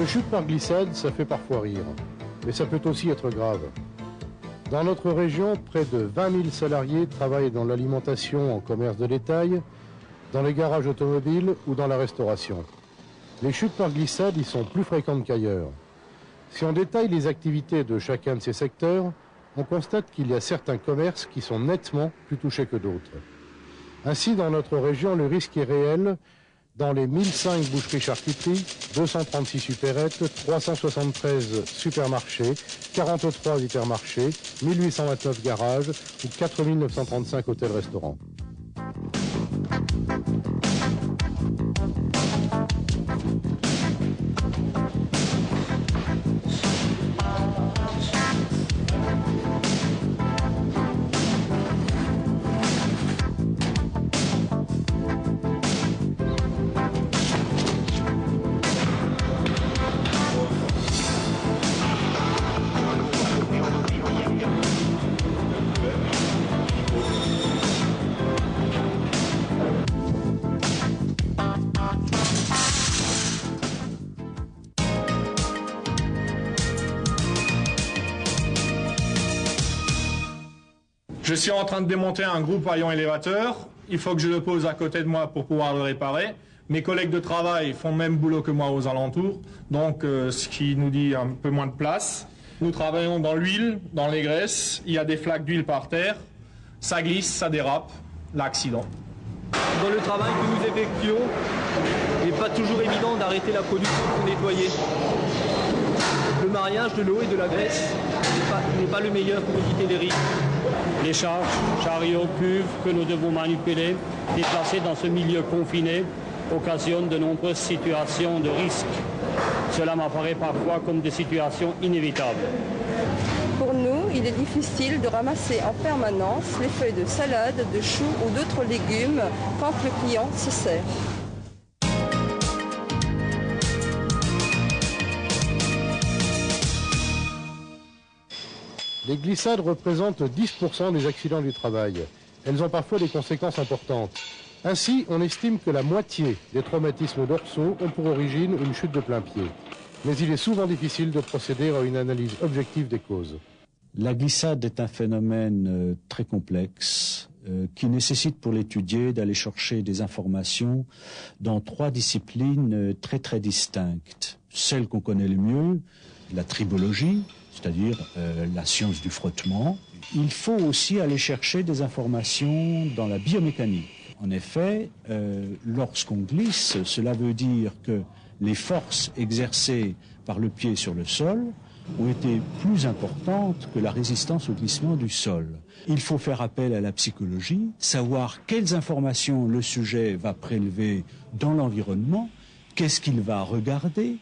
Une chute par glissade, ça fait parfois rire, mais ça peut aussi être grave. Dans notre région, près de 20 000 salariés travaillent dans l'alimentation en commerce de détail, dans les garages automobiles ou dans la restauration. Les chutes par glissade y sont plus fréquentes qu'ailleurs. Si on détaille les activités de chacun de ces secteurs, on constate qu'il y a certains commerces qui sont nettement plus touchés que d'autres. Ainsi, dans notre région, le risque est réel dans les 1005 boucheries-charcuteries, 236 supérettes, 373 supermarchés, 43 hypermarchés, 1829 garages ou 4935 hôtels-restaurants. Je suis en train de démonter un groupe haillon élévateur. Il faut que je le pose à côté de moi pour pouvoir le réparer. Mes collègues de travail font le même boulot que moi aux alentours, donc ce qui nous dit un peu moins de place. Nous travaillons dans l'huile, dans les graisses. Il y a des flaques d'huile par terre. Ça glisse, ça dérape. L'accident. Dans le travail que nous effectuons, il n'est pas toujours évident d'arrêter la production pour nettoyer. Le mariage de l'eau et de la graisse n'est pas le meilleur pour éviter les risques. Les charges, chariots, cuves que nous devons manipuler, déplacer dans ce milieu confiné, occasionnent de nombreuses situations de risque. Cela m'apparaît parfois comme des situations inévitables. Pour nous, il est difficile de ramasser en permanence les feuilles de salade, de choux ou d'autres légumes quand le client se sert. Les glissades représentent 10% des accidents du travail. Elles ont parfois des conséquences importantes. Ainsi, on estime que la moitié des traumatismes dorsaux ont pour origine une chute de plein pied. Mais il est souvent difficile de procéder à une analyse objective des causes. La glissade est un phénomène très complexe qui nécessite pour l'étudier d'aller chercher des informations dans 3 disciplines très distinctes. Celle qu'on connaît le mieux, la tribologie, c'est-à-dire la science du frottement. Il faut aussi aller chercher des informations dans la biomécanique. En effet, lorsqu'on glisse, cela veut dire que les forces exercées par le pied sur le sol ont été plus importantes que la résistance au glissement du sol. Il faut faire appel à la psychologie, savoir quelles informations le sujet va prélever dans l'environnement, qu'est-ce qu'il va regarder,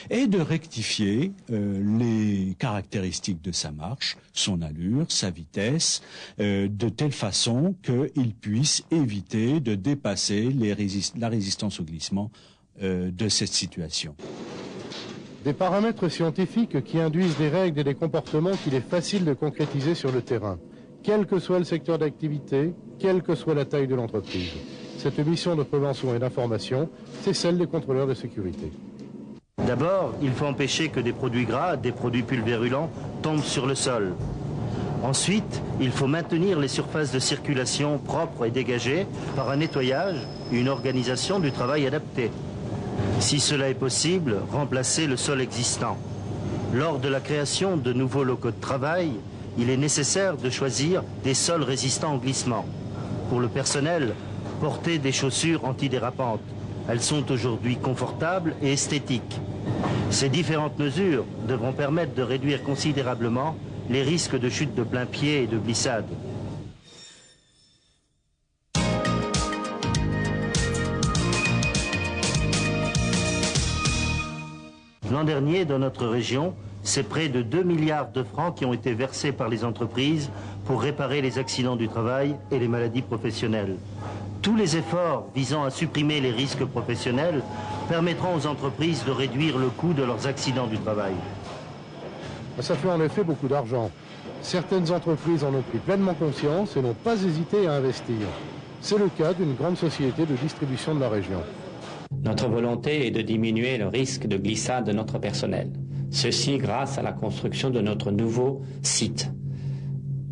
et de rectifier les caractéristiques de sa marche, son allure, sa vitesse, de telle façon qu'il puisse éviter de dépasser la résistance au glissement de cette situation. Des paramètres scientifiques qui induisent des règles et des comportements qu'il est facile de concrétiser sur le terrain, quel que soit le secteur d'activité, quelle que soit la taille de l'entreprise. Cette mission de prévention et d'information, c'est celle des contrôleurs de sécurité. D'abord, il faut empêcher que des produits gras, des produits pulvérulents tombent sur le sol. Ensuite, il faut maintenir les surfaces de circulation propres et dégagées par un nettoyage et une organisation du travail adaptée. Si cela est possible, remplacer le sol existant. Lors de la création de nouveaux locaux de travail, il est nécessaire de choisir des sols résistants au glissement. Pour le personnel, porter des chaussures antidérapantes. Elles sont aujourd'hui confortables et esthétiques. Ces différentes mesures devront permettre de réduire considérablement les risques de chute de plein pied et de glissade. L'an dernier, dans notre région, c'est près de 2 milliards de francs qui ont été versés par les entreprises pour réparer les accidents du travail et les maladies professionnelles. Tous les efforts visant à supprimer les risques professionnels permettront aux entreprises de réduire le coût de leurs accidents du travail. Ça fait en effet beaucoup d'argent. Certaines entreprises en ont pris pleinement conscience et n'ont pas hésité à investir. C'est le cas d'une grande société de distribution de la région. Notre volonté est de diminuer le risque de glissade de notre personnel. Ceci grâce à la construction de notre nouveau site.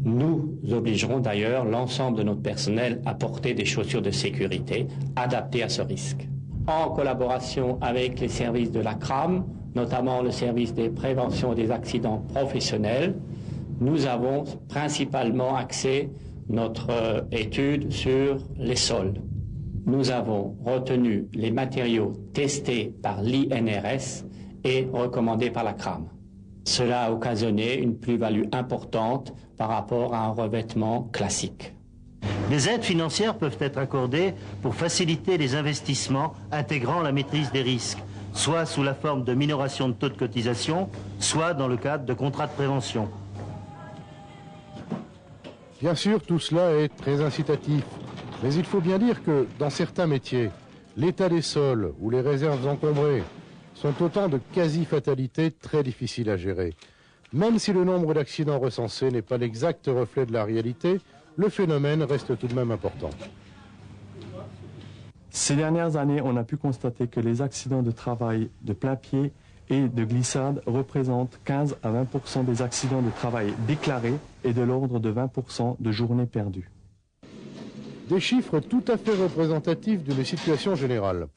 Nous obligerons d'ailleurs l'ensemble de notre personnel à porter des chaussures de sécurité adaptées à ce risque. En collaboration avec les services de la CRAM, notamment le service des préventions des accidents professionnels, nous avons principalement axé notre étude sur les sols. Nous avons retenu les matériaux testés par l'INRS et recommandés par la CRAM. Cela a occasionné une plus-value importante par rapport à un revêtement classique. Des aides financières peuvent être accordées pour faciliter les investissements intégrant la maîtrise des risques, soit sous la forme de minoration de taux de cotisation, soit dans le cadre de contrats de prévention. Bien sûr, tout cela est très incitatif, mais il faut bien dire que dans certains métiers, l'état des sols ou les réserves encombrées sont autant de quasi-fatalités très difficiles à gérer. Même si le nombre d'accidents recensés n'est pas l'exact reflet de la réalité, le phénomène reste tout de même important. Ces dernières années, on a pu constater que les accidents de travail de plein pied et de glissade représentent 15 à 20% des accidents de travail déclarés et de l'ordre de 20% de journées perdues. Des chiffres tout à fait représentatifs d'une situation générale.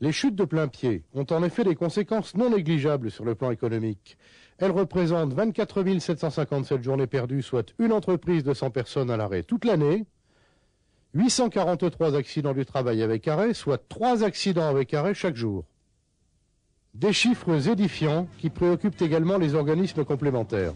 Les chutes de plein pied ont en effet des conséquences non négligeables sur le plan économique. Elles représentent 24 757 journées perdues, soit une entreprise de 100 personnes à l'arrêt toute l'année, 843 accidents du travail avec arrêt, soit 3 accidents avec arrêt chaque jour. Des chiffres édifiants qui préoccupent également les organismes complémentaires.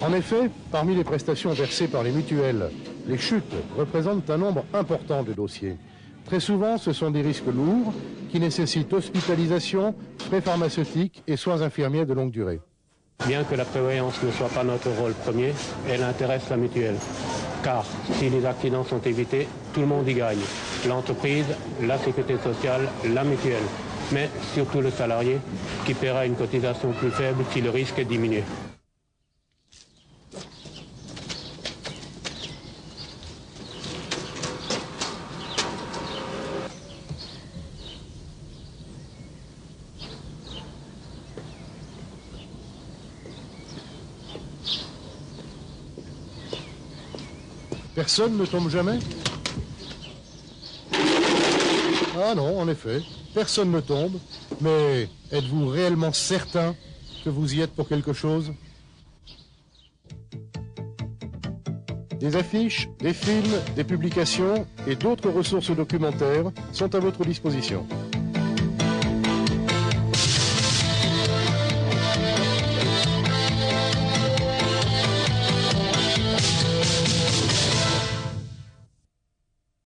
En effet, parmi les prestations versées par les mutuelles, les chutes représentent un nombre important de dossiers. Très souvent, ce sont des risques lourds qui nécessitent hospitalisation, frais pharmaceutiques et soins infirmiers de longue durée. Bien que la prévoyance ne soit pas notre rôle premier, elle intéresse la mutuelle. Car si les accidents sont évités, tout le monde y gagne. L'entreprise, la sécurité sociale, la mutuelle. Mais surtout le salarié qui paiera une cotisation plus faible si le risque est diminué. Personne ne tombe jamais? Ah non, en effet, personne ne tombe. Mais êtes-vous réellement certain que vous y êtes pour quelque chose? Des affiches, des films, des publications et d'autres ressources documentaires sont à votre disposition.